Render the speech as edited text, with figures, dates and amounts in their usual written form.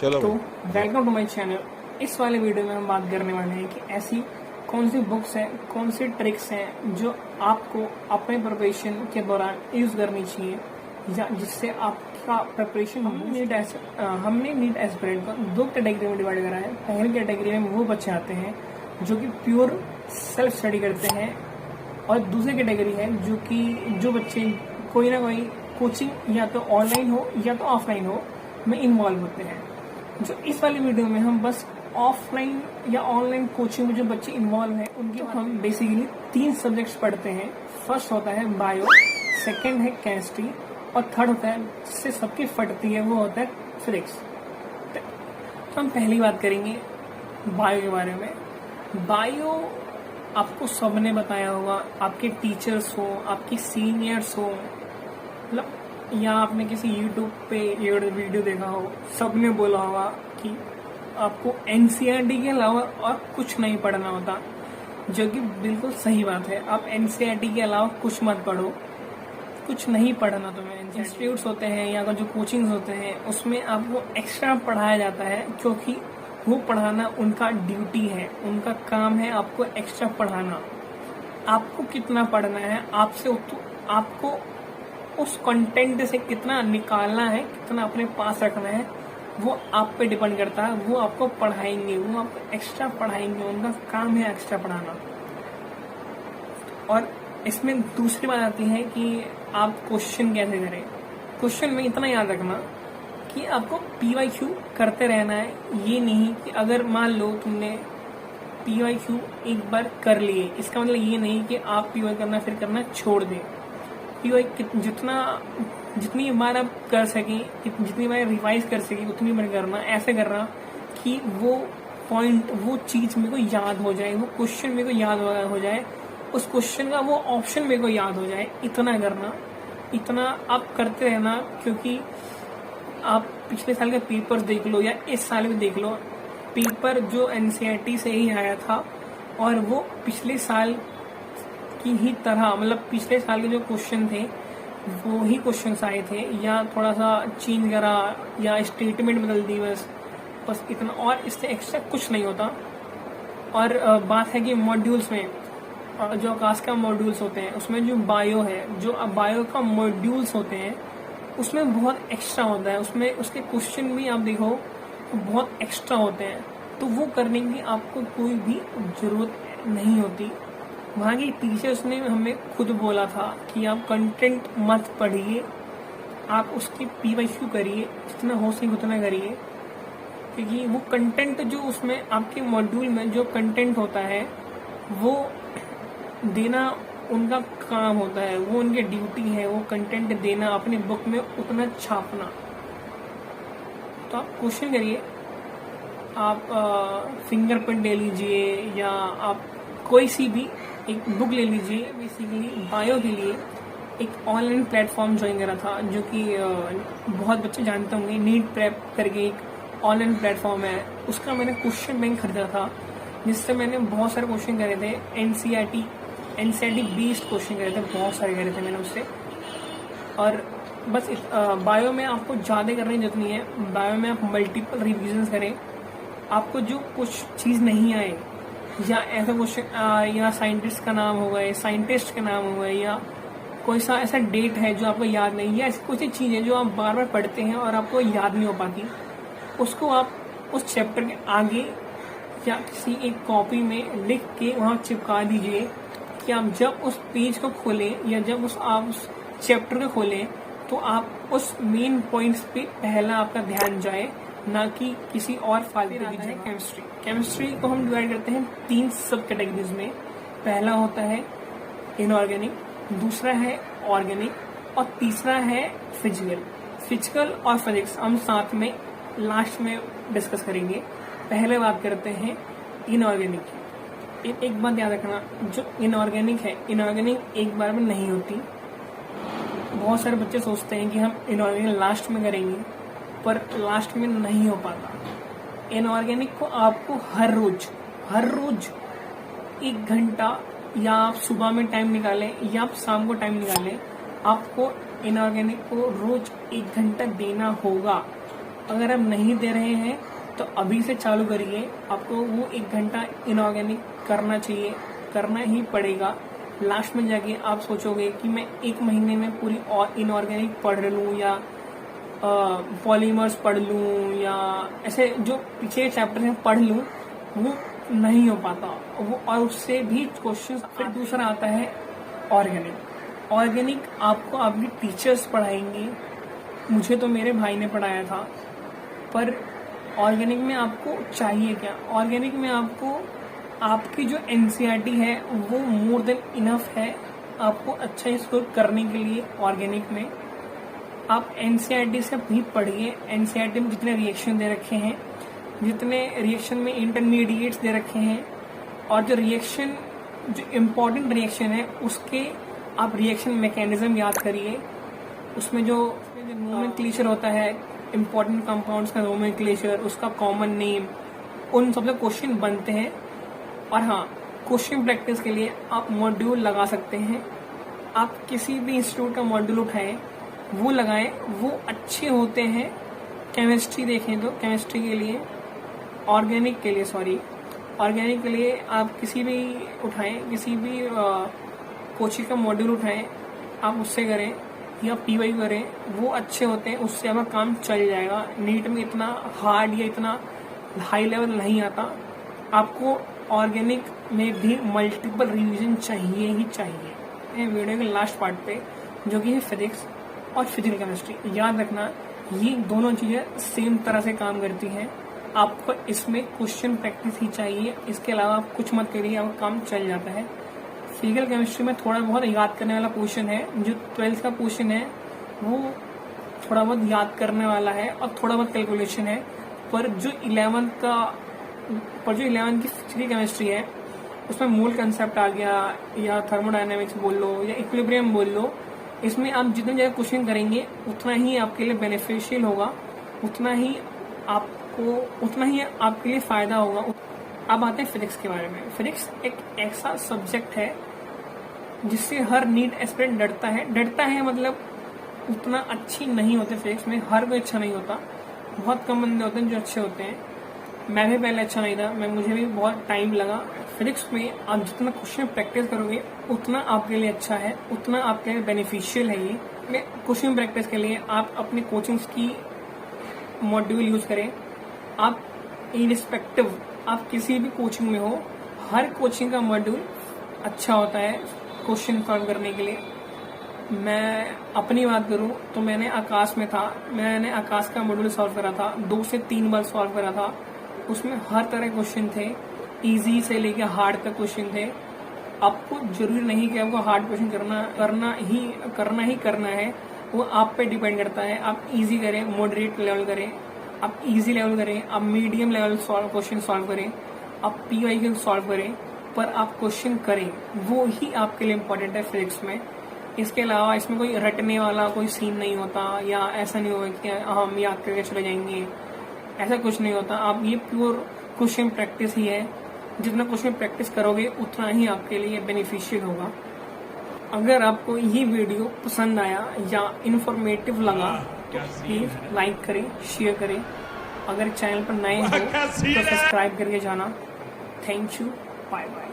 चलो तो भाई। Welcome to my channel. इस वाले वीडियो में हम बात करने वाले हैं कि ऐसी कौन सी बुक्स हैं, कौन सी ट्रिक्स हैं जो आपको अपने प्रिपरेशन के दौरान यूज़ करनी चाहिए या जिससे आपका प्रिपरेशन हमने नीट एस्पिरेंट को दो कैटेगरी में डिवाइड करा है। पहली कैटेगरी में वो बच्चे आते हैं जो कि प्योर सेल्फ स्टडी करते हैं, और दूसरी कैटेगरी है जो बच्चे कोई ना कोई कोचिंग या तो ऑनलाइन हो या तो ऑफलाइन हो में इन्वॉल्व होते हैं। जो इस वाली वीडियो में हम बस ऑफलाइन या ऑनलाइन कोचिंग में जो बच्चे इन्वॉल्व हैं उनके हम बेसिकली 3 सब्जेक्ट्स पढ़ते हैं। फर्स्ट होता है बायो, सेकंड है केमिस्ट्री, और थर्ड होता है जिससे सबकी फटती है वो होता है फिजिक्स। तो हम पहली बात करेंगे बायो के बारे में। बायो आपको सबने बताया होगा, आपके टीचर्स हो, आपके सीनियर्स हो, मतलब या आपने किसी यूट्यूब पे ये वीडियो देखा हो, सबने बोला होगा कि आपको एनसीईआरटी के अलावा और कुछ नहीं पढ़ना होता, जो कि बिल्कुल सही बात है। आप एनसीईआरटी के अलावा कुछ मत पढ़ो, कुछ नहीं पढ़ना तुम्हें। इंस्टीट्यूट्स होते हैं या जो कोचिंग्स होते हैं उसमें आपको एक्स्ट्रा पढ़ाया जाता है, क्योंकि वो पढ़ाना उनका ड्यूटी है, उनका काम है आपको एक्स्ट्रा पढ़ाना। आपको कितना पढ़ना है, आपको उस कंटेंट से कितना निकालना है, कितना अपने पास रखना है, वो आप पे डिपेंड करता है। वो आपको पढ़ाएंगे, वो आपको एक्स्ट्रा पढ़ाएंगे, उनका काम है एक्स्ट्रा पढ़ाना। और इसमें दूसरी बात आती है कि आप क्वेश्चन कैसे करें। क्वेश्चन में इतना याद रखना कि आपको पीवाईक्यू करते रहना है। ये नहीं कि अगर मान लो तुमने पीवाईक्यू एक बार कर लिए, इसका मतलब ये नहीं कि आप पीवाई करना फिर करना छोड़ दें। पीवाई जितनी बार आप कर सकें, जितनी बार रिवाइज कर सकें उतनी बार करना। ऐसे करना कि वो पॉइंट, वो चीज मेरे को याद हो जाए, वो क्वेश्चन मेरे को याद हो जाए, उस क्वेश्चन का वो ऑप्शन मेरे को याद हो जाए। इतना करना, इतना आप करते रहना। क्योंकि आप पिछले साल के पेपर देख लो या इस साल भी देख लो, पेपर जो एनसीईआरटी से ही आया था और वो पिछले साल की ही तरह, मतलब पिछले साल के जो क्वेश्चन थे वो ही क्वेश्चंस आए थे, या थोड़ा सा चेंज करा या स्टेटमेंट बदल दी, बस इतना, और इससे एक्स्ट्रा कुछ नहीं होता। और बात है कि मॉड्यूल्स में जो आकाश का मॉड्यूल्स होते हैं उसमें जो बायो है, जो बायो का मॉड्यूल्स होते हैं उसमें बहुत एक्स्ट्रा होता है। उसमें उसके क्वेश्चन भी आप देखो तो बहुत एक्स्ट्रा होते हैं, तो वो करने की आपको कोई भी जरूरत नहीं होती। वहाँ की टीचर्स ने हमें खुद बोला था कि आप कंटेंट मत पढ़िए, आप उसकी पीवाईक्यू करिए, जितना हो सके उतना करिए। क्योंकि वो कंटेंट जो उसमें आपके मॉड्यूल में जो कंटेंट होता है वो देना उनका काम होता है, वो उनकी ड्यूटी है, वो कंटेंट देना, अपने बुक में उतना छापना। तो आप क्वेश्चन करिए, आप फिंगरप्रिंट ले लीजिए या आप कोई सी भी एक बुक ले लीजिए। बेसिकली बायो के लिए एक ऑनलाइन प्लेटफॉर्म ज्वाइन करा था, जो कि बहुत बच्चे जानते होंगे, नीट प्रेप करके एक ऑनलाइन प्लेटफॉर्म है। उसका मैंने क्वेश्चन बैंक खरीदा था, जिससे मैंने बहुत सारे क्वेश्चन करे थे। एनसीईआरटी बेस्ड क्वेश्चन करे थे, बहुत सारे करे थे मैंने उससे। और बस बायो में आपको ज़्यादा करने की जरूरत नहीं है। बायो में आप मल्टीपल रिविजन करें। आपको जो कुछ चीज़ नहीं आए, या ऐसा क्वेश्चन, या साइंटिस्ट का नाम हो गए, साइंटिस्ट के नाम हो गए, या कोई सा ऐसा डेट है जो आपको याद नहीं, या ऐसी कोई चीज़ है जो आप बार बार पढ़ते हैं और आपको याद नहीं हो पाती, उसको आप उस चैप्टर के आगे या किसी एक कॉपी में लिख के वहाँ चिपका दीजिए कि आप जब उस पेज को खोलें या जब आप उस चैप्टर को खोलें तो आप उस मेन पॉइंट्स पे पहला आपका ध्यान जाए, ना कि किसी और फालतू की जगह। केमिस्ट्री को हम डिवाइड करते हैं 3 सब कैटेगरीज में। पहला होता है इनऑर्गेनिक, दूसरा है ऑर्गेनिक, और तीसरा है फिजिकल और फिजिक्स हम साथ में लास्ट में डिस्कस करेंगे। पहले बात करते हैं इनऑर्गेनिक की। एक बात याद रखना, जो इनऑर्गेनिक है, इनऑर्गेनिक एक बार में नहीं होती। बहुत सारे बच्चे सोचते हैं कि हम इनऑर्गेनिक लास्ट में करेंगे, पर लास्ट में नहीं हो पाता। इनऑर्गेनिक को आपको हर रोज 1 घंटा, या आप सुबह में टाइम निकालें या आप शाम को टाइम निकालें, आपको इनऑर्गेनिक को रोज 1 घंटा देना होगा। अगर आप नहीं दे रहे हैं तो अभी से चालू करिए। आपको वो 1 घंटा इनऑर्गेनिक करना चाहिए, करना ही पड़ेगा। लास्ट में जाके आप सोचोगे कि मैं 1 महीने में पूरी इनऑर्गेनिक पढ़ लूँ या पॉलीमर्स पढ़ लूँ या ऐसे जो पीछे चैप्टर में पढ़ लूँ, वो नहीं हो पाता वो, और उससे भी क्वेश्चन। फिर दूसरा आता है ऑर्गेनिक। ऑर्गेनिक आपको आपके टीचर्स पढ़ाएंगे, मुझे तो मेरे भाई ने पढ़ाया था। पर ऑर्गेनिक में आपको चाहिए क्या? ऑर्गेनिक में आपको आपकी जो एनसीईआरटी है वो मोर देन इनफ है आपको अच्छा स्कोर करने के लिए। ऑर्गेनिक में आप एनसीईआरटी से भी पढ़िए। एनसीईआरटी में जितने रिएक्शन दे रखे हैं, जितने रिएक्शन में इंटरमीडिएट्स दे रखे हैं, और जो रिएक्शन जो इम्पोर्टेंट रिएक्शन है उसके आप रिएक्शन मैकेनिज्म याद करिए। उसमें जो नोमेनक्लेचर होता है, इम्पोर्टेंट कंपाउंड्स का नोमेनक्लेचर, उसका कॉमन नेम, उन सबसे क्वेश्चन बनते हैं। और हाँ, क्वेश्चन प्रैक्टिस के लिए आप मॉड्यूल लगा सकते हैं। आप किसी भी इंस्टीट्यूट का मॉड्यूल उठाएं, वो लगाएं, वो अच्छे होते हैं। केमिस्ट्री देखें तो केमिस्ट्री के लिए, ऑर्गेनिक के लिए आप किसी भी उठाएं, किसी भी कोचिंग का मॉड्यूल उठाएं, आप उससे करें या पीवाई करें, वो अच्छे होते हैं। उससे आपका काम चल जाएगा। नीट में इतना हार्ड या इतना हाई लेवल नहीं आता। आपको ऑर्गेनिक में भी मल्टीपल रिवीजन चाहिए ही चाहिए। वीडियो के लास्ट पार्ट पे जो कि है फिजिक्स और फिजिकल केमिस्ट्री, याद रखना ये दोनों चीजें सेम तरह से काम करती हैं। आपको इसमें क्वेश्चन प्रैक्टिस ही चाहिए, इसके अलावा आप कुछ मत करिए, आपका काम चल जाता है। फिजिकल केमिस्ट्री में थोड़ा बहुत याद करने वाला क्वेश्चन है। जो 12th का क्वेश्चन है वो थोड़ा बहुत याद करने वाला है और थोड़ा बहुत कैलकुलेशन है। पर जो 11th की फिजिकल केमिस्ट्री है उसमें मूल कंसेप्ट आ गया, या थर्मोडायनेमिक्स बोल लो या इक्विलिब्रियम बोल लो, इसमें आप जितने ज़्यादा क्वेश्चन करेंगे उतना ही आपके लिए बेनिफिशियल होगा, उतना ही आपके लिए फायदा होगा। अब आते हैं फिजिक्स के बारे में। फिजिक्स एक ऐसा सब्जेक्ट है जिससे हर नीट एस्पिरेंट डरता है मतलब उतना अच्छी नहीं होते फिजिक्स में। हर कोई अच्छा नहीं होता, बहुत कम बंदे होते हैं जो अच्छे होते हैं। मैं भी पहले अच्छा नहीं था, मुझे भी बहुत टाइम लगा। फिजिक्स में आप जितना क्वेश्चन प्रैक्टिस करोगे उतना आपके लिए अच्छा है, उतना आपके लिए बेनिफिशियल है। ये क्वेश्चन प्रैक्टिस के लिए आप अपने कोचिंग्स की मॉड्यूल यूज करें। आप इरिस्पेक्टिव आप किसी भी कोचिंग में हो, हर कोचिंग का मॉड्यूल अच्छा होता है क्वेश्चन सॉल्व करने के लिए। मैं अपनी बात करूं तो मैंने आकाश का मॉड्यूल सॉल्व करा था, 2 से 3 बार सॉल्व करा था। उसमें हर तरह के क्वेश्चन थे, इजी से लेके हार्ड तक क्वेश्चन थे। आपको जरूरी नहीं कि आपको हार्ड क्वेश्चन करना है, वो आप पे डिपेंड करता है। आप इजी करें, मॉडरेट लेवल करें, आप इजी लेवल करें, आप मीडियम लेवल क्वेश्चन सॉल्व करें, आप पीवाई सॉल्व करें, पर आप क्वेश्चन करें, वो ही आपके लिए इम्पोर्टेंट है फिजिक्स में। इसके अलावा इसमें कोई रटने वाला कोई सीन नहीं होता, या ऐसा नहीं होगा कि हम याद करके चले जाएंगे, ऐसा कुछ नहीं होता। आप ये प्योर क्वेश्चन प्रैक्टिस ही है। जितना क्वेश्चन प्रैक्टिस करोगे उतना ही आपके लिए बेनिफिशियल होगा। अगर आपको ये वीडियो पसंद आया या इन्फॉर्मेटिव लगा तो प्लीज लाइक करें, शेयर करें। अगर चैनल पर नए हो तो सब्सक्राइब करके जाना। Thank you, bye bye.